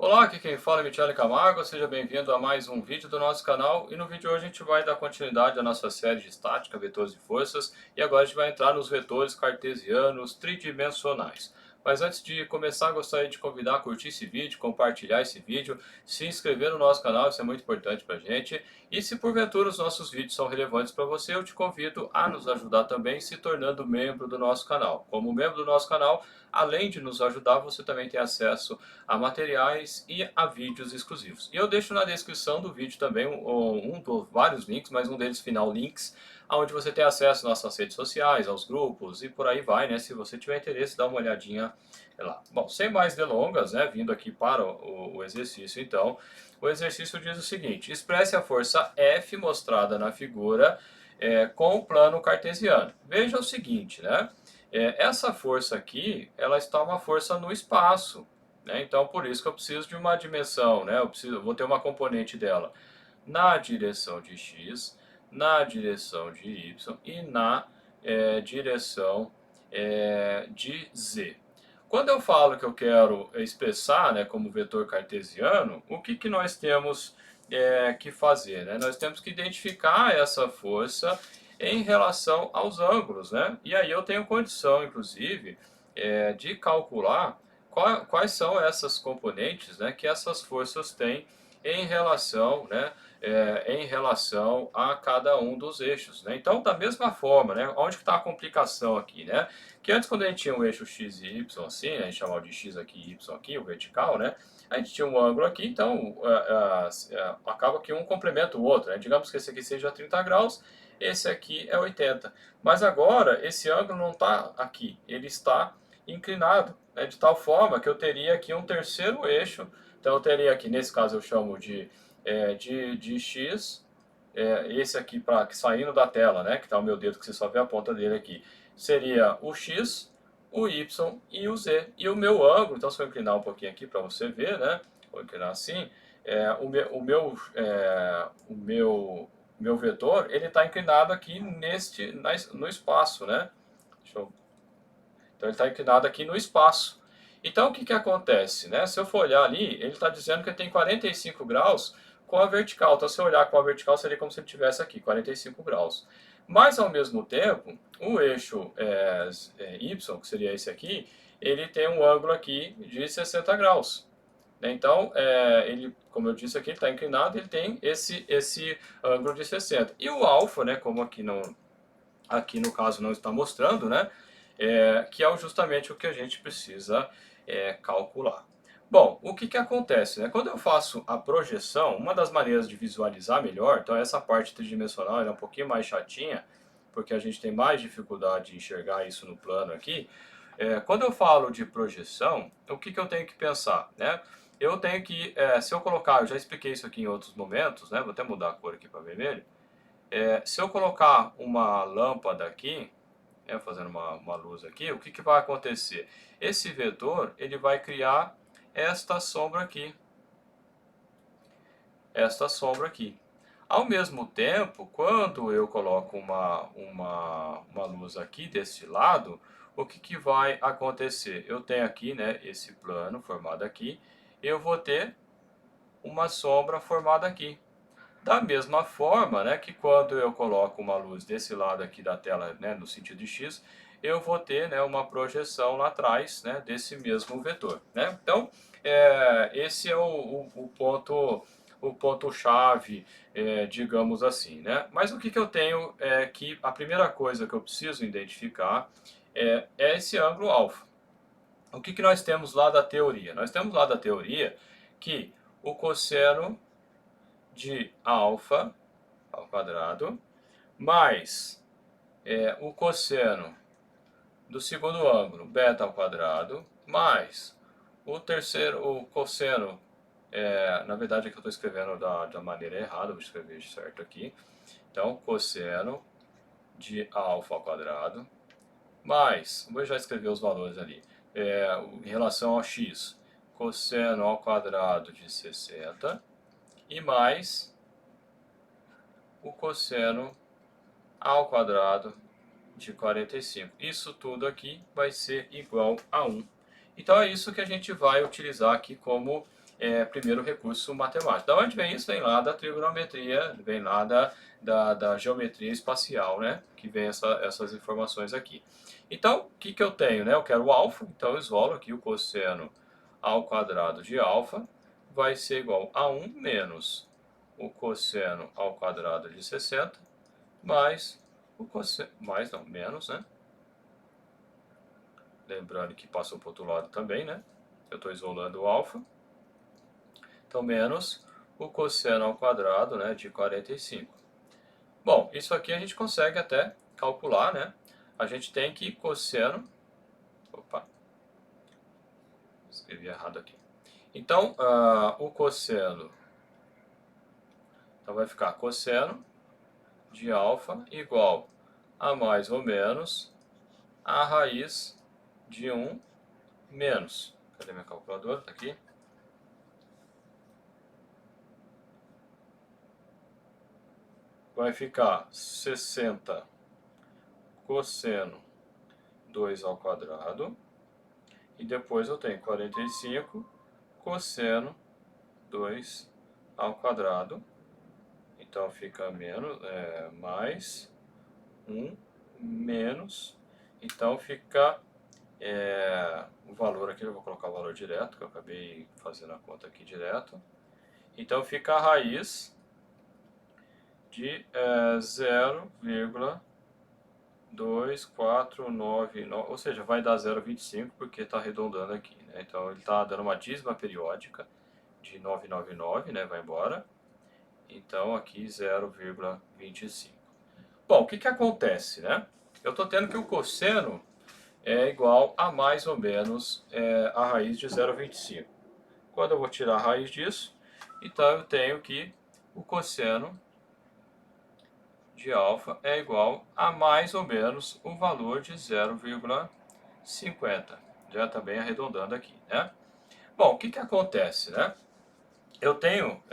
Olá, aqui quem fala é Michele Camargo, seja bem-vindo a mais um vídeo do nosso canal. E no vídeo de hoje a gente vai dar continuidade à nossa série de estática, vetores e forças. E agora a gente vai entrar nos vetores cartesianos tridimensionais. Mas antes de começar, gostaria de convidar a curtir esse vídeo, compartilhar esse vídeo, se inscrever no nosso canal, isso é muito importante pra gente. E se porventura os nossos vídeos são relevantes para você, eu te convido a nos ajudar também se tornando membro do nosso canal. Como membro do nosso canal, além de nos ajudar, você também tem acesso a materiais e a vídeos exclusivos. E eu deixo na descrição do vídeo também um dos vários links, mas um deles final links, onde você tem acesso às nossas redes sociais, aos grupos e por aí vai, né? Se você tiver interesse, dá uma olhadinha lá. Bom, sem mais delongas, né? Vindo aqui para o exercício, então, o exercício diz o seguinte: expresse a força F mostrada na figura com o plano cartesiano. Veja o seguinte, né? Essa força aqui, ela está uma força no espaço, né? Então, por isso que eu preciso de uma dimensão, né? Vou ter uma componente dela na direção de x, na direção de y e na direção de z. Quando eu falo que eu quero expressar, né, como vetor cartesiano, o que, que nós temos que fazer, né? Nós temos que identificar essa força em relação aos ângulos, né? E aí eu tenho condição, inclusive, de calcular quais são essas componentes, né, que essas forças têm em relação, né, em relação a cada um dos eixos, né? Então, da mesma forma, né, onde está a complicação aqui, né? Que antes, quando a gente tinha um eixo x e y assim, né, a gente chamava de x aqui e y aqui, o vertical, né? A gente tinha um ângulo aqui, então acaba que um complementa o outro, né? Digamos que esse aqui seja 30 graus, esse aqui é 80. Mas agora, esse ângulo não está aqui, ele está inclinado, né, de tal forma que eu teria aqui um terceiro eixo. Então eu teria aqui, nesse caso eu chamo de x, esse aqui saindo da tela, né, que está o meu dedo, que você só vê a ponta dele aqui, seria o x, o y e o z. E o meu ângulo, então se eu inclinar um pouquinho aqui para você ver, né, vou inclinar assim, o meu vetor, ele está inclinado aqui no espaço, né? Deixa eu então ele está inclinado aqui no espaço. Então o que, que acontece? Né? Se eu for olhar ali, ele está dizendo que ele tem 45 graus com a vertical. Então se eu olhar com a vertical seria como se ele tivesse aqui, 45 graus. Mas ao mesmo tempo, o eixo Y, que seria esse aqui, ele tem um ângulo aqui de 60 graus. Então, ele, como eu disse aqui, ele está inclinado, ele tem esse ângulo de 60. E o alfa, né, como aqui no caso não está mostrando, né, que é justamente o que a gente precisa calcular. Bom, o que, que acontece? Né? Quando eu faço a projeção, uma das maneiras de visualizar melhor, então essa parte tridimensional é um pouquinho mais chatinha, porque a gente tem mais dificuldade de enxergar isso no plano aqui. Quando eu falo de projeção, o que, que eu tenho que pensar? Né? Eu tenho que, se eu colocar, eu já expliquei isso aqui em outros momentos, né? Vou até mudar a cor aqui para vermelho. Se eu colocar uma lâmpada aqui, fazendo uma luz aqui, o que, que vai acontecer? Esse vetor ele vai criar esta sombra aqui. Esta sombra aqui. Ao mesmo tempo, quando eu coloco uma luz aqui desse lado, o que, que vai acontecer? Eu tenho aqui, né, esse plano formado aqui, eu vou ter uma sombra formada aqui. Da mesma forma, né, que quando eu coloco uma luz desse lado aqui da tela, né, no sentido de x, eu vou ter, né, uma projeção lá atrás, né, desse mesmo vetor, né? Então, esse é o ponto chave, digamos assim, né? Mas o que, que eu tenho que a primeira coisa que eu preciso identificar é esse ângulo alfa. O que, que nós temos lá da teoria? Nós temos lá da teoria que o cosseno de alfa ao quadrado, mais o cosseno do segundo ângulo, beta ao quadrado, mais o cosseno, na verdade aqui eu estou escrevendo da maneira errada, vou escrever certo aqui. Então, cosseno de alfa ao quadrado, mais, vou já escrever os valores ali, em relação ao x, cosseno ao quadrado de 60, e mais o cosseno ao quadrado de 45. Isso tudo aqui vai ser igual a 1. Então é isso que a gente vai utilizar aqui como primeiro recurso matemático. Da onde vem isso? Vem lá da trigonometria, vem lá da geometria espacial, né? Que vem essas informações aqui. Então, o que eu tenho, né? Eu quero o alfa, então eu isolo aqui o cosseno ao quadrado de alfa vai ser igual a 1 menos o cosseno ao quadrado de 60 mais o cosseno, mais não, menos, né? Lembrando que passou para o outro lado também, né? Eu estou isolando o alfa. Então, menos o cosseno ao quadrado, né, de 45. Bom, isso aqui a gente consegue até calcular, né? A gente tem que cosseno... Opa, escrevi errado aqui. Então, o cosseno... Então, vai ficar cosseno de alfa igual a mais ou menos a raiz de 1 menos... Cadê minha calculadora? Está aqui. Vai ficar 60 cosseno 2 ao quadrado. E depois eu tenho 45 cosseno 2 ao quadrado. Então fica menos, mais 1 menos. Então fica o valor aqui, eu vou colocar o valor direto, que eu acabei fazendo a conta aqui direto. Então fica a raiz de 0,2499, ou seja, vai dar 0,25 porque está arredondando aqui, né? Então ele está dando uma dízima periódica de 999, né? Vai embora. Então aqui 0,25. Bom, o que acontece, né? Eu estou tendo que o cosseno é igual a mais ou menos a raiz de 0,25. Quando eu vou tirar a raiz disso, então eu tenho que o cosseno de alfa é igual a mais ou menos o valor de 0,50. Já também arredondando aqui, né? Bom, o que acontece, né? Eu tenho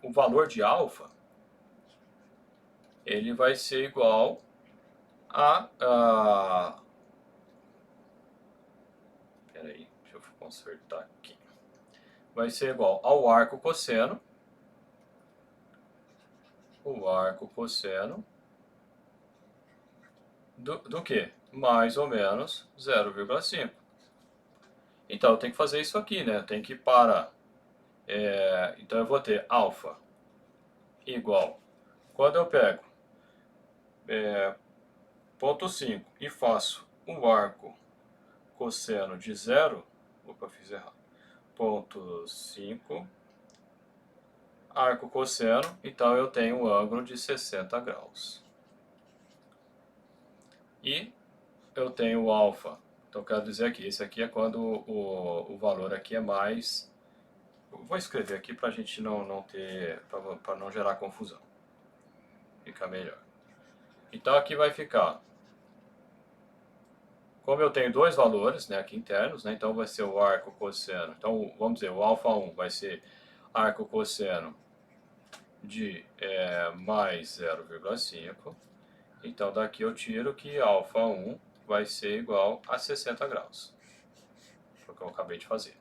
o valor de alfa, ele vai ser igual peraí, deixa eu consertar aqui. Vai ser igual ao arco cosseno, o arco cosseno do que? Mais ou menos 0,5. Então eu tenho que fazer isso aqui, né? Eu tenho que parar. Então eu vou ter alfa igual. Quando eu pego ponto 5 e faço um arco cosseno de 0, opa, fiz errado, ponto 5, arco cosseno, então eu tenho um ângulo de 60 graus. E eu tenho o alfa, então quero dizer aqui, esse aqui é quando o valor aqui é mais... Vou escrever aqui para a gente não ter, para não gerar confusão. Fica melhor. Então aqui vai ficar, como eu tenho dois valores, né, aqui internos, né, então vai ser o arco cosseno. Então vamos dizer, o alfa 1 vai ser arco cosseno de mais 0,5. Então daqui eu tiro que alfa 1 vai ser igual a 60 graus. Foi o que eu acabei de fazer.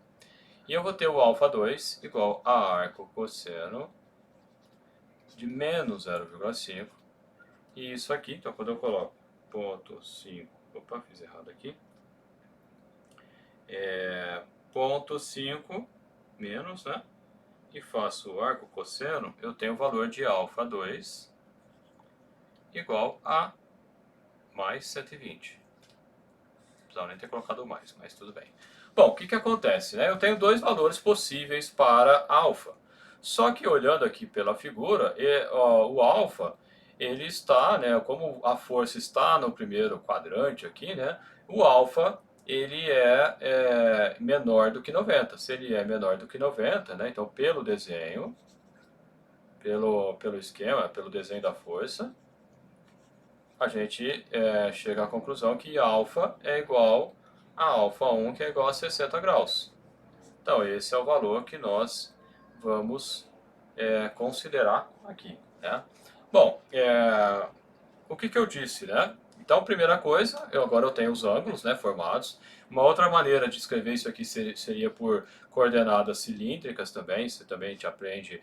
E eu vou ter o alfa 2 igual a arco cosseno de menos 0,5. E isso aqui, então quando eu coloco ponto 5, opa, fiz errado aqui. Ponto 5 menos, né? E faço o arco cosseno, eu tenho o valor de alfa 2 igual a mais 120. Não precisava nem ter colocado mais, mas tudo bem. Bom, o que acontece, né? Eu tenho dois valores possíveis para alfa. Só que olhando aqui pela figura, o alfa, ele está, né, como a força está no primeiro quadrante aqui, né, o alfa, ele é menor do que 90. Se ele é menor do que 90, né, então pelo desenho, pelo esquema, pelo desenho da força, a gente chega à conclusão que alfa é igual a alfa 1, que é igual a 60 graus. Então, esse é o valor que nós vamos considerar aqui, né? Bom, o que eu disse, né? Então, primeira coisa, agora eu tenho os ângulos, né, formados. Uma outra maneira de escrever isso aqui seria por coordenadas cilíndricas também. Você também te aprende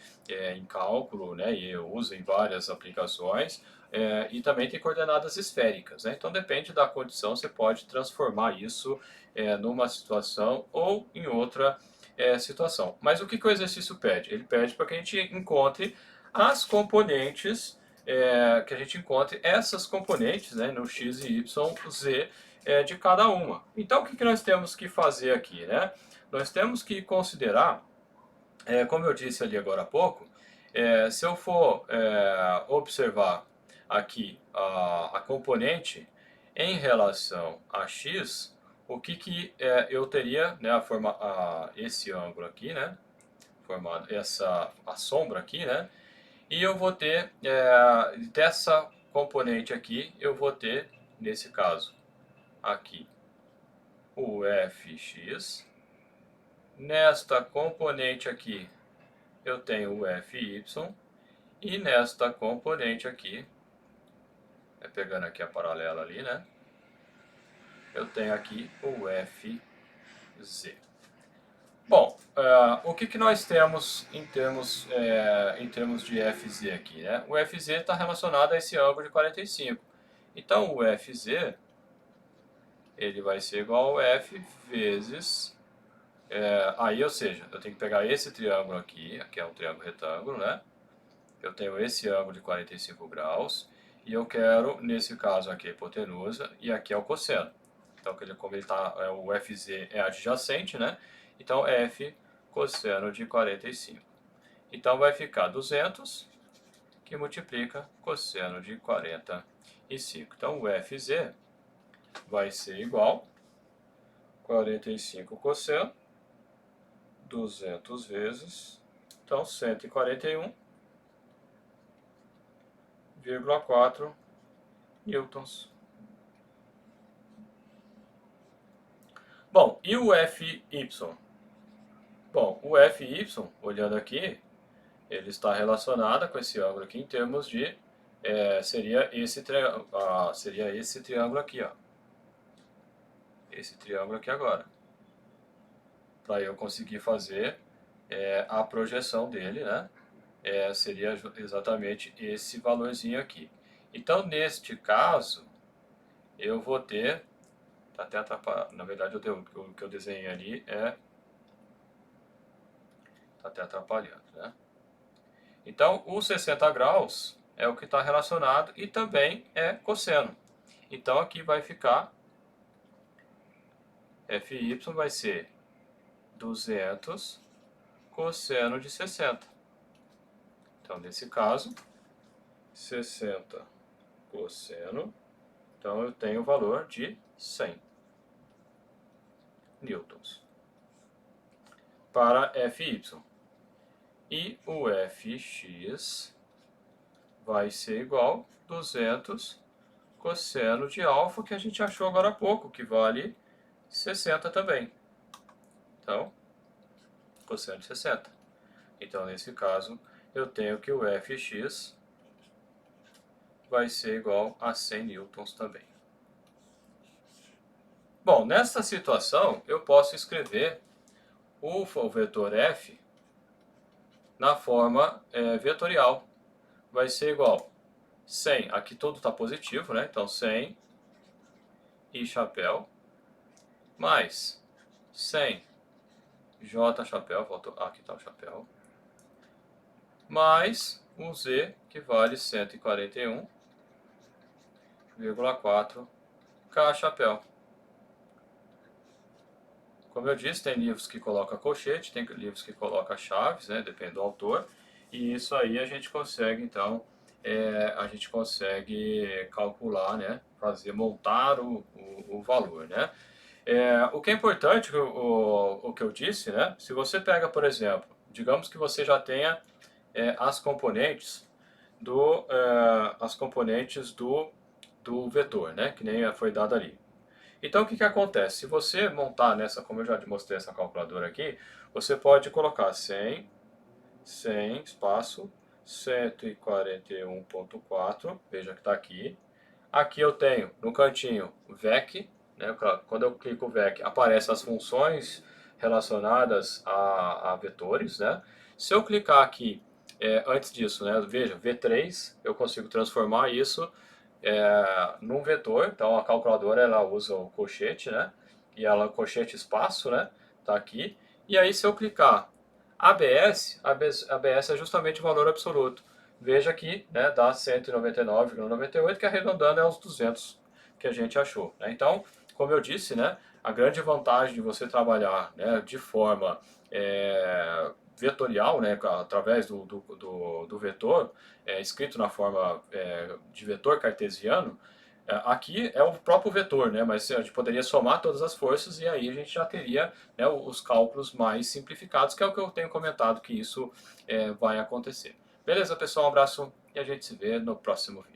em cálculo, né, e eu uso em várias aplicações. E também tem coordenadas esféricas, né? Então, depende da condição, você pode transformar isso numa situação ou em outra situação. Mas o que, que o exercício pede? Ele pede para que a gente encontre as componentes, que a gente encontre essas componentes, né, no x, y, z de cada uma. Então, o que, que nós temos que fazer aqui? Né? Nós temos que considerar, como eu disse ali agora há pouco, se eu for observar aqui a componente em relação a x, o que, que eu teria, né, esse ângulo aqui, né, formado a sombra aqui, né, e eu vou ter, dessa componente aqui, eu vou ter, nesse caso, aqui, o fx. Nesta componente aqui, eu tenho o fy. E nesta componente aqui, pegando aqui a paralela ali, né? Eu tenho aqui o fz. Bom, o que, que nós temos em termos de fz aqui, né? O fz está relacionado a esse ângulo de 45. Então, o fz, ele vai ser igual ao f vezes... aí, ou seja, eu tenho que pegar esse triângulo aqui é um triângulo retângulo, né? Eu tenho esse ângulo de 45 graus, e eu quero, nesse caso aqui, a hipotenusa, e aqui é o cosseno. Então, como ele tá, o fz é adjacente, né? Então, f cosseno de 45. Então, vai ficar 200, que multiplica cosseno de 45. Então, o fz vai ser igual a 45 cosseno, 200 vezes, então 141,4 newtons. Bom, e o Fy? Bom, o Fy, olhando aqui, ele está relacionado com esse ângulo aqui em termos de... seria esse triângulo aqui, ó. Esse triângulo aqui agora. Para eu conseguir fazer a projeção dele, né? Seria exatamente esse valorzinho aqui. Então, neste caso, eu vou ter... Tá até atrapalhando. Na verdade, o que eu desenhei ali está até atrapalhando, né? Então, o 60 graus é o que está relacionado e também é cosseno. Então, aqui vai ficar... Fy vai ser 200 cosseno de 60. Então, nesse caso, 60 cosseno, então eu tenho o valor de 100 newtons para Fy. E o Fx vai ser igual a 200 cosseno de alfa, que a gente achou agora há pouco, que vale 60 também. Então, cosseno de 60. Então, nesse caso, eu tenho que o Fx vai ser igual a 100 newtons também. Bom, nesta situação, eu posso escrever o vetor F na forma vetorial. Vai ser igual 100, aqui tudo está positivo, né? Então 100 I chapéu, mais 100 J chapéu, aqui está o chapéu, mais um Z, que vale 141,4 K chapéu. Como eu disse, tem livros que colocam colchete, tem livros que colocam chaves, né, depende do autor, e isso aí a gente consegue, então, a gente consegue calcular, né, montar o valor, né. O que é importante, o que eu disse, né, se você pega, por exemplo, digamos que você já tenha as componentes do vetor, né, que nem foi dado ali. Então, o que, que acontece? Se você montar nessa, como eu já mostrei essa calculadora aqui, você pode colocar 100, espaço, 141,4, veja que está aqui, Aqui eu tenho no cantinho VEC, né? Quando eu clico VEC, aparecem as funções relacionadas a vetores, né? Se eu clicar aqui, antes disso, né? Veja, V3, eu consigo transformar isso num vetor. Então a calculadora ela usa o colchete, né? E ela colchete espaço, né? Tá aqui. E aí se eu clicar ABS é justamente o valor absoluto. Veja aqui, né, dá 199,98, que arredondando é os 200 que a gente achou, né? Então, como eu disse, né, a grande vantagem de você trabalhar, né, de forma vetorial, né, através do vetor, escrito na forma de vetor cartesiano, aqui é o próprio vetor, né, mas a gente poderia somar todas as forças e aí a gente já teria, né, os cálculos mais simplificados, que é o que eu tenho comentado que isso vai acontecer. Beleza, pessoal? Um abraço e a gente se vê no próximo vídeo.